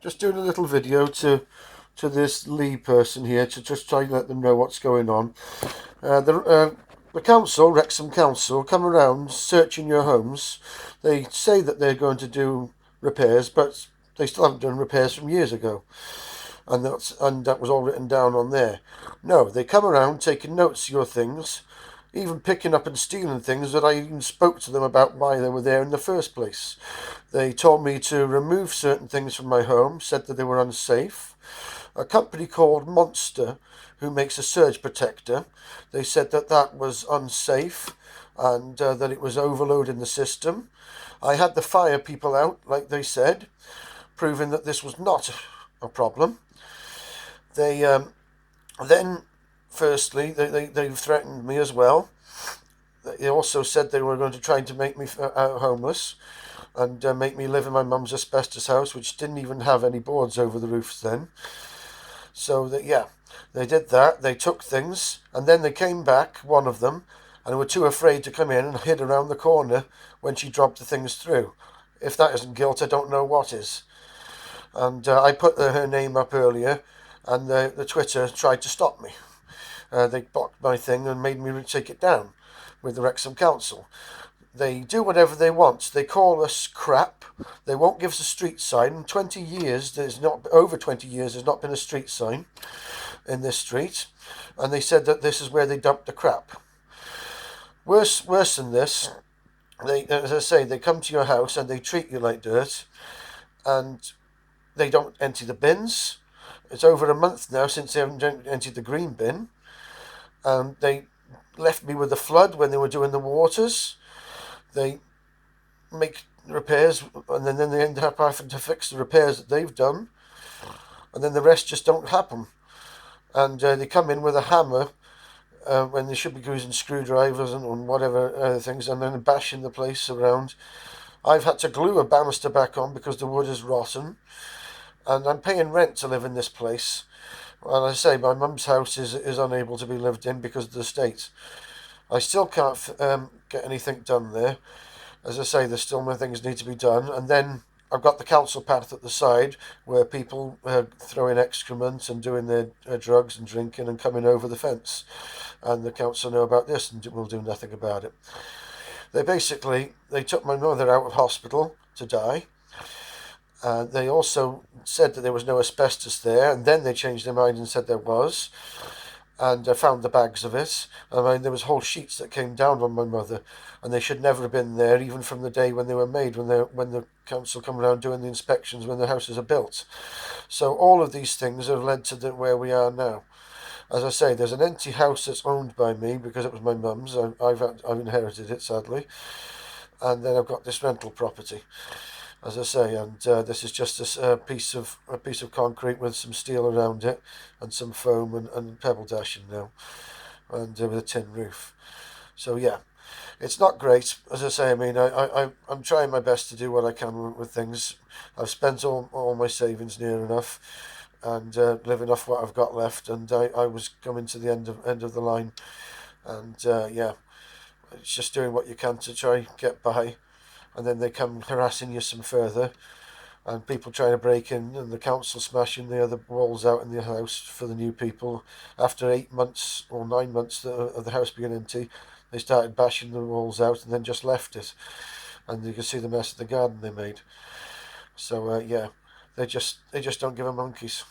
Just doing a little video to this Lee person here to just try and let them know what's going on. The council, Wrexham Council, come around searching your homes. They say that they're going to do repairs, but they still haven't done repairs from years ago, and that was all written down on there. No, they come around taking notes of your things, even picking up and stealing things that I even spoke to them about why they were there in the first place. They told me to remove certain things from my home, said that they were unsafe. A company called Monster, who makes a surge protector, they said that that was unsafe and that it was overloading the system. I had the fire people out, like they said, proving that this was not a problem. They then, firstly, they threatened me as well. They also said they were going to try to make me homeless and make me live in my mum's asbestos house, which didn't even have any boards over the roofs then. So that, yeah, they did that. They took things, and then they came back, one of them, and were too afraid to come in and hid around the corner when she dropped the things through. If that isn't guilt, I don't know what is. And I put her name up earlier, and the Twitter tried to stop me. They blocked my thing and made me take it down with the Wrexham Council. They do whatever they want. They call us crap. They won't give us a street sign. In 20 years, there's not over 20 years. There's not been a street sign in this street, and they said that this is where they dumped the crap. Worse than this, they, as I say, they come to your house and they treat you like dirt, and they don't empty the bins. It's over a month now since they haven't emptied the green bin, and they left me with the flood when they were doing the waters. They make repairs, and then they end up having to fix the repairs that they've done, and then the rest just don't happen. And they come in with a hammer when they should be using screwdrivers and whatever other things, and then bashing the place around. I've had to glue a banister back on because the wood is rotten, and I'm paying rent to live in this place. And I say my mum's house is unable to be lived in because of the state. I still can't get anything done there. As I say, there's still more things need to be done. And then I've got the council path at the side where people throw in excrement and doing their drugs and drinking and coming over the fence. And the council know about this and will do nothing about it. They took my mother out of hospital to die. They also said that there was no asbestos there, and then they changed their mind and said there was, and found the bags of it. I mean, there was whole sheets that came down on my mother, and they should never have been there, even from the day when they were made, when the council come around doing the inspections when the houses are built. So all of these things have led to where we are now. As I say, there's an empty house that's owned by me because it was my mum's. I've inherited it, sadly, and then I've got this rental property, as I say, and this is just a piece of concrete with some steel around it, and some foam and pebble dashing now, and with a tin roof. So yeah, it's not great. As I say, I mean, I'm trying my best to do what I can with things. I've spent all my savings near enough, and living off what I've got left, and I was coming to the end of the line, and yeah, it's just doing what you can to try get by, and then they come harassing you some further, and people trying to break in, and the council smashing the other walls out in the house for the new people. After 8 months or 9 months of the house being empty, they started bashing the walls out and then just left it, and you can see the mess of the garden they made. So yeah, they just don't give a monkeys.